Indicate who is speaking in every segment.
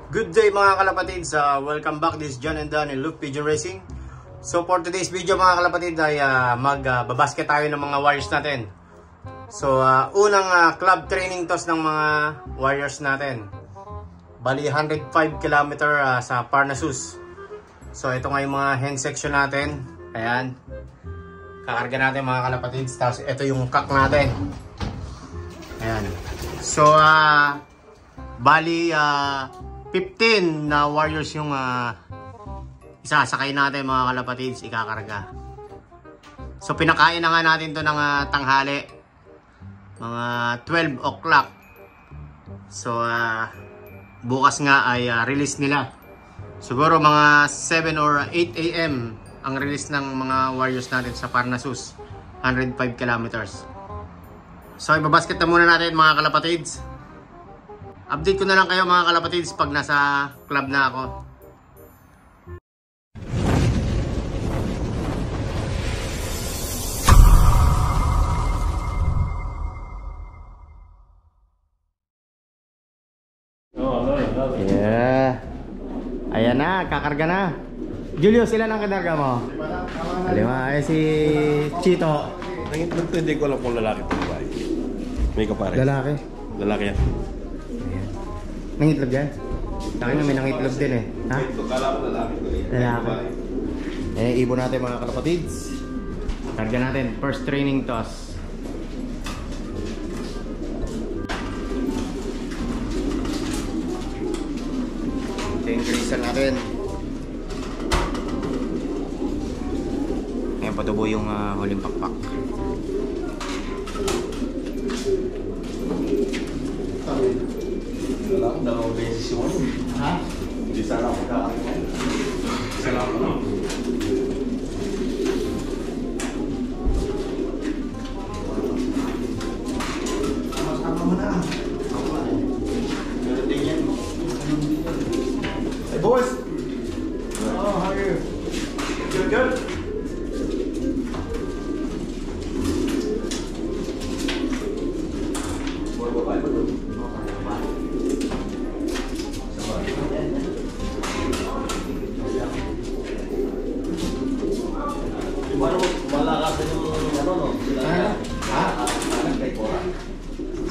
Speaker 1: Good day mga kalapatids, welcome back. This is John and Dan in Loop Pigeon Racing. So for today's video mga kalapatids ay magbabasket tayo ng mga warriors natin. So unang club training toss ng mga warriors natin. Bali 105 km sa Parnassus. So ito nga yung mga hand section natin. Ayan. Kakarga natin mga kalapatids. Tapos ito yung cock natin. Ayan. So bali 15 na warriors yung isasakay natin mga kalapatids, ikakarga. So pinakain na nga natin to ng tanghali, mga 12 o'clock. So bukas nga ay release nila. Siguro mga 7 or 8 AM ang release ng mga warriors natin sa Parnassus, 105 kilometers. So ibabasket na muna natin mga kalapatids. Update ko na lang kayo mga kalapatids pag nasa club na ako. Yeah. Ayan na, kakarga na. Julio, sila ang kinarga mo? Lima. Ay si Chito.
Speaker 2: Hindi ko alam kung lalaki ito ba. May kapare.
Speaker 1: Lalaki.
Speaker 2: Lalaki yan.
Speaker 1: Nangitlog yan? Sa akin may nangitlog din eh. Ha? Lalaki. Ibon natin mga kalapatids. Karga natin. First training toss. Ito yung grisal natin. Ayan, patubo yung huling pakpak.
Speaker 2: Wala akong dalawang beses yung ano.
Speaker 1: Ha?
Speaker 2: Hindi sana ako kakain. Salamat na.
Speaker 1: Tama mo na. Meron din yan. Hey boys! Oh, how are you? Good, good?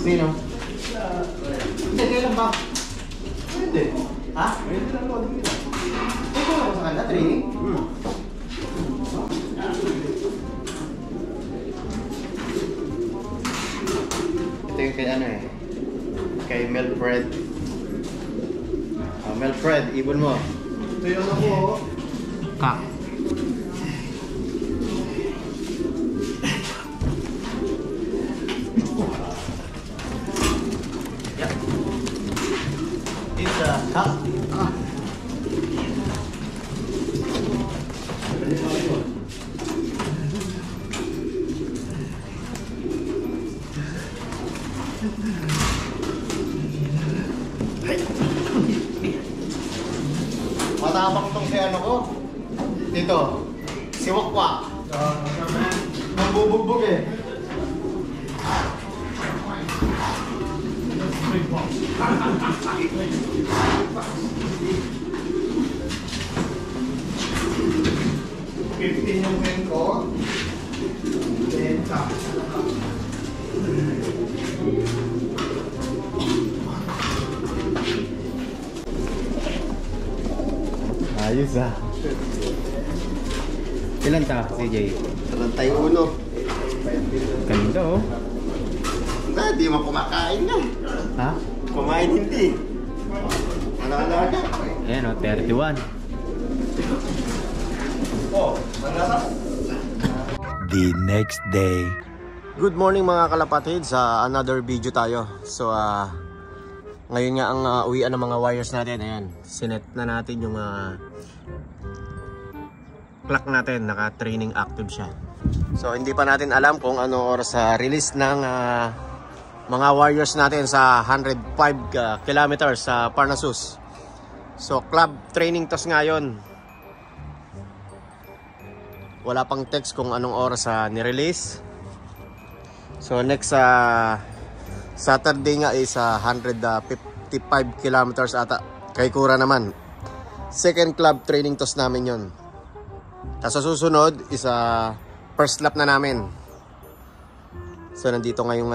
Speaker 1: Sino? Hindi, kailan ba? Hindi. Ha? Hindi lang ako. Ito lang sa kanila, training? Ito yung kay ano eh. Kay Melfred. Melfred, ibon mo.
Speaker 2: Ito yung ako.
Speaker 1: Kak. Matapang tong si ano ko. Dito. Si Wakwak. Nambubugbog eh. Yung win ko. Ayos ah. Ilan ta, CJ?
Speaker 2: 31.
Speaker 1: Ganda oh.
Speaker 2: Hindi mo kumakain na.
Speaker 1: Ha?
Speaker 2: Kumain hindi. Ano-ano?
Speaker 1: Ayan oh, 31.
Speaker 2: Oh, malasa.
Speaker 3: The next day.
Speaker 1: Good morning mga kalapatids, another video tayo. So ngayon nga ang uwian ng mga wires natin. Ayan, sinet na natin yung clock natin, naka-training active siya. So hindi pa natin alam kung ano oras sa release ng mga warriors natin sa 105 kilometers sa Parnassus. So club training toss ngayon. Wala pang text kung anong oras ni-release. So next Saturday nga is 155 kilometers ata Kay Kura naman, second club training toss namin yon. Tapos sa susunod, first lap na namin. So nandito ngayong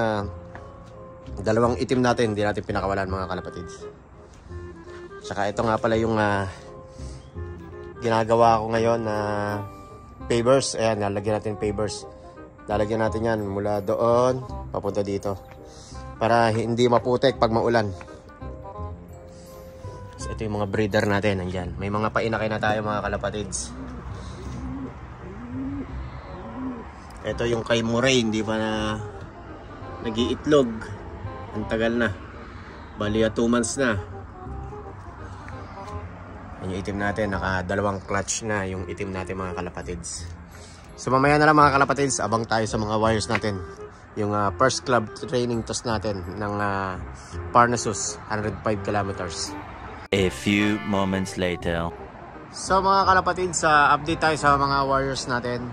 Speaker 1: dalawang itim natin, hindi natin pinakawalan mga kalapatids. Tsaka ito nga pala yung ginagawa ko ngayon na pavers. Ayan, lalagyan natin pavers. Lalagyan natin yan mula doon papunta dito para hindi maputek pag maulan. So ito yung mga breeder natin, nandyan. May mga painakay na tayo mga kalapatids. Ito yung kay Muray, hindi pa na nag-iitlog. Ang tagal na. Bali 2 months na. Yan yung itim natin, naka 2 clutch na yung itim natin mga kalapatids. So mamaya na lang mga kalapatids, abang tayo sa mga wires natin. Yung first club training toss natin ng Parnassus, 105 kilometers.
Speaker 3: A few moments later.
Speaker 1: So mga kalapatids, update tayo sa mga wires natin.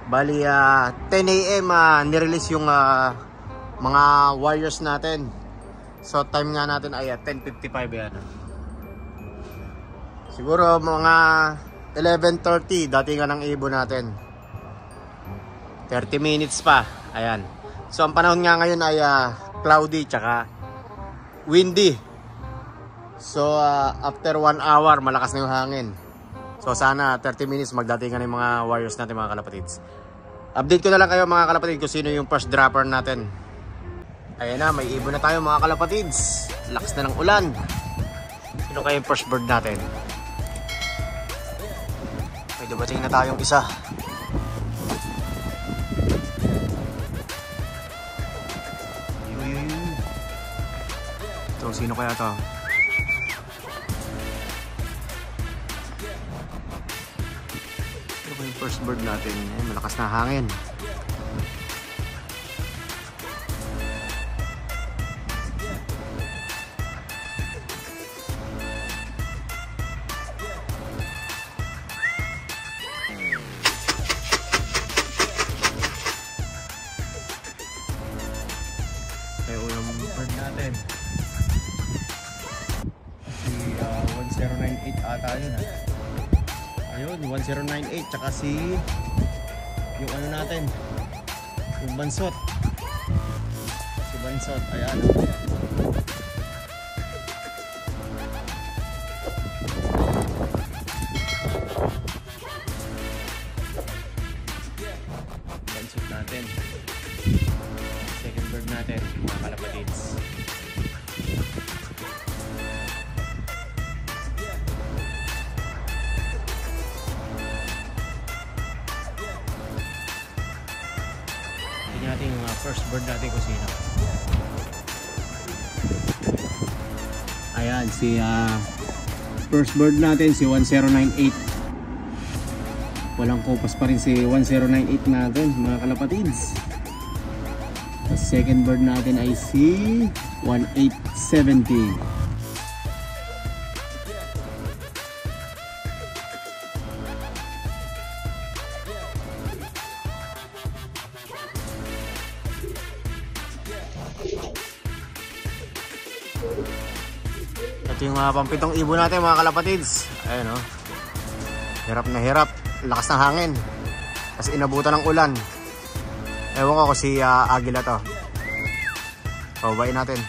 Speaker 1: Bali 10 AM nirelease yung mga wires natin. So time nga natin ay 10:55 yan. Siguro mga 11:30 datingan ng ibon natin. 30 minutes pa. Ayan. So ang panahon nga ngayon ay cloudy tsaka windy. So after 1 hour malakas na yung hangin. So sana 30 minutes magdatingan ng mga wires natin mga kalapatids. Update ko na lang kayo mga kalapatids kung sino yung first dropper natin. Ayan na, may ibon na tayo mga kalapatids. Lakas na ng ulan. Sino kayo yung first bird natin? May dumating na tayong isa. So sino kaya to? Yung first bird natin, malakas na hangin. Kaya ulang bird natin si 1098 ata yun ayun, 1098 tsaka si yung ano natin, yung bansot, si bansot, ayan bansot natin, second bird natin mga kalapatids. Natin yung first bird natin kung sino. Ayan si first bird natin si 1098. Walang kupas pa rin si 1098 natin mga kalapatids. Tapos second bird natin ay si 1870. Ito yung pampitong ibon natin mga kalapatids. Ayan o. Hirap na hirap. Lakas ng hangin. Kasi inabutan ng ulan. Ewan ko kung si Agila to. Pababain natin.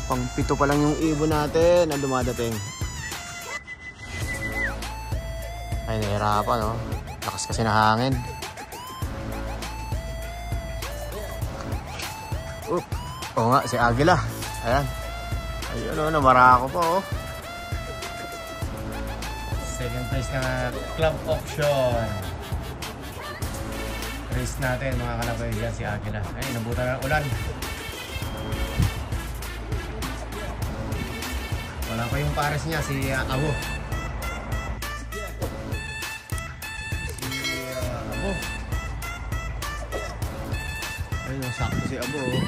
Speaker 1: Pangpito pa lang yung ibon natin na dumadating. Ay nahirapan no. Lakas kasi na hangin. Oo nga, si Agila. Ayan. Ayun o, namarako po oh. Second place na club auction. Race natin mga kalapay dyan si Agila. Ay, nabutan na ng ulan. Wala pa yung pares niya, si Abo. Si Abo. Ayun, sakto si Abo oh.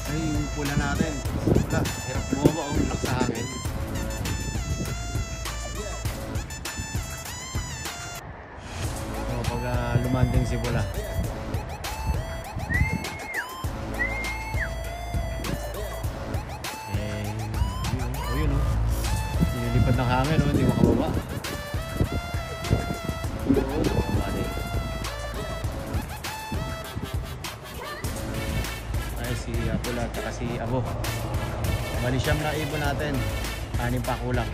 Speaker 1: Ay, yung pula natin. Pula, hirap bumaba oh, lakas sa hangin. So, pag lumanding si pula. hangin, no? Hindi makababa. Ay, si Apula at si Abo. Bali siyam na ibon natin. 6 pa kulang.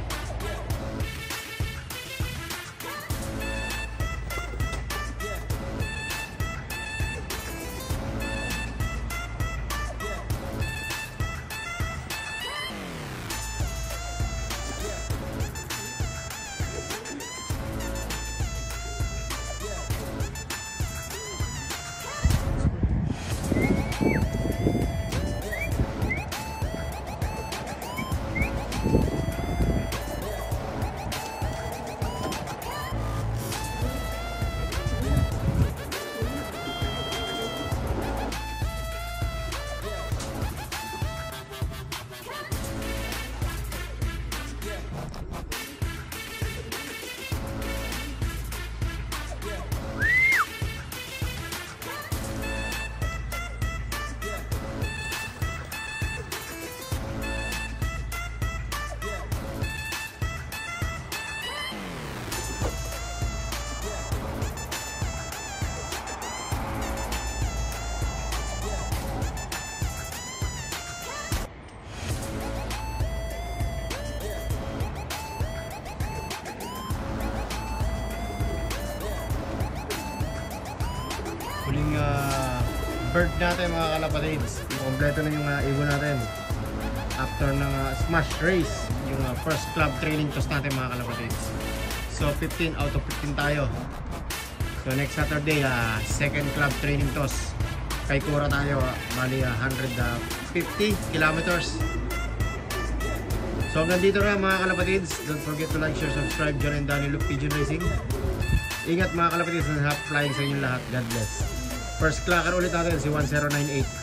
Speaker 1: Huling bird natin mga kalapatids. Kompleto na yung ibon natin after ng smash race, yung first club training toss natin mga kalapatids. So 15 out of 15 tayo. So next Saturday second club training toss kay Kura tayo, bali 150 kilometers. So hanggang dito na mga kalapatids. Don't forget to like, share, subscribe. John and Danny Luke Pigeon Racing. Ingat mga kalapatids, and happy flying sa inyong lahat. God bless. First clacker ulit natin si 1098.